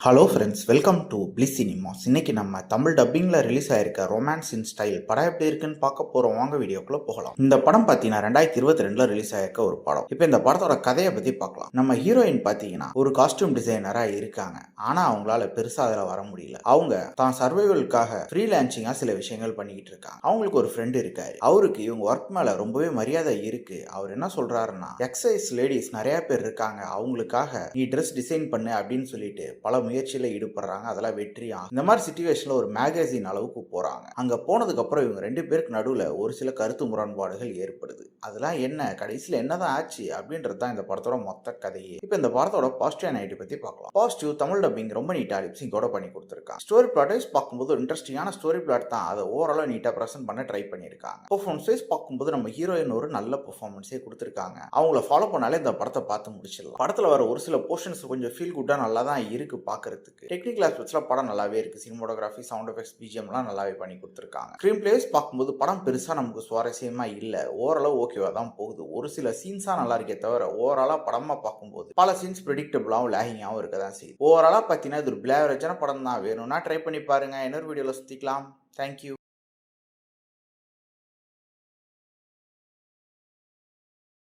Hello friends, welcome to Bliss Cinemas. இன்னைக்கு நம்ம தமிழ் டப்பிங்கில் ரிலீஸ் ஆயிருக்க ரொமான்ஸ் இன் ஸ்டைல் படம் எப்படி இருக்குன்னு பார்க்க போகிறோம். வாங்க வீடியோக்குள்ளே போகலாம். இந்த படம் பார்த்தீங்கன்னா 2022 ரிலீஸ் ஆயிருக்க ஒரு படம். இப்போ இந்த படத்தோட கதையை பற்றி பார்க்கலாம். நம்ம ஹீரோயின் பார்த்தீங்கன்னா ஒரு காஸ்டியூம் டிசைனராக இருக்காங்க. ஆனால் அவங்களால பெருசாக அதில் வர முடியல. அவங்க தான் சர்வைவலுக்காக ஃப்ரீலான்சிங்காக சில விஷயங்கள் பண்ணிக்கிட்டு இருக்காங்க. அவங்களுக்கு ஒரு ஃப்ரெண்டு இருக்காரு. அவருக்கு இவங்க ஒர்க் மேலே ரொம்பவே மரியாதை இருக்கு. அவர் என்ன சொல்றாருன்னா, எக்ஸைஸ் லேடிஸ் நிறைய பேர் இருக்காங்க, அவங்களுக்காக நீ ட்ரெஸ் டிசைன் பண்ணு அப்படின்னு சொல்லிட்டு பல முயற்சியில ஈடுபடுறாங்க. அதெல்லாம் வெற்றியா இந்த மாதிரி சிச்சுவேஷன்ல ஒரு மேகசின் அளவுக்கு போறாங்க. அங்க போனதுக்கு அப்புறம் இவங்க ரெண்டு பேருக்கு நடுவுல ஒரு சில கருத்து முரண்பாடுகள் ஏற்படுது. அதெல்லாம் என்ன, கடைசியில என்னதான் ஆச்சு அப்படின்றது தான் இந்த படத்தோட மொத்த கதையே. இப்போ இந்த படத்தோட பாசிட்டிவ் நைட் பத்தி பார்க்கலாம். பாசிட்டிவ் தமிழ் டப்பிங் ரொம்ப நீட்டா லிப்சிங்கோட பண்ணி கொடுத்திருக்காங்க. ஸ்டோரி பிளாட் வைஸ் பார்க்கும்போது இன்ட்ரெஸ்டிங்கான ஸ்டோரி பிளாட் தான். அதை ஓவராலா நீட்டா பிரசன்ட் பண்ண ட்ரை பண்ணியிருக்காங்க. பெர்ஃபார்மன்ஸ் வைஸ் பார்க்கும்போது நம்ம ஹீரோயின் ஒரு நல்ல பெர்ஃபார்மன்ஸே கொடுத்திருக்காங்க. அவங்கள ஃபாலோ பண்ணாலே இந்த படத்தை பார்த்து முடிச்சிடலாம். படத்துல வர ஒரு சில போர்ஷன்ஸ் கொஞ்சம் ஃபீல் குட்டா நல்லா தான் இருக்கு பார்க்கறதுக்கு. டெக்னிக்கல் ஆஸ்பெக்ட்ஸ்ல படம் நல்லாவே இருக்கு. சினிமோட்டோகிராஃபி, சவுண்ட் எஃபெக்ட்ஸ், பிஜிஎம்லாம் நல்லாவே பண்ணி கொடுத்துருக்காங்க. ஸ்கிரீன் பிளேஸ் பார்க்கும்போது படம் பெருசா நமக்கு சுவாரஸ்யமா இல்ல. ஓரளவு ஓகேவா தான் போகுது. ஒரு சில சீன்ஸா நல்லா இருக்கே தவிர ஓவராலா படமா பார்க்கும்போது பல சீன்ஸ் ப்ரெடிக்டபிளாகவும் லேகிங்காகவும் இருக்க தான் செய்யுது. ஓவராலா பார்த்தீங்கன்னா இது ஒரு பிளேவரேஜான படம் தான். வேணும்னா ட்ரை பண்ணி பாருங்க. இன்னொரு வீடியோல சுத்திக்கலாம். தேங்க்யூ.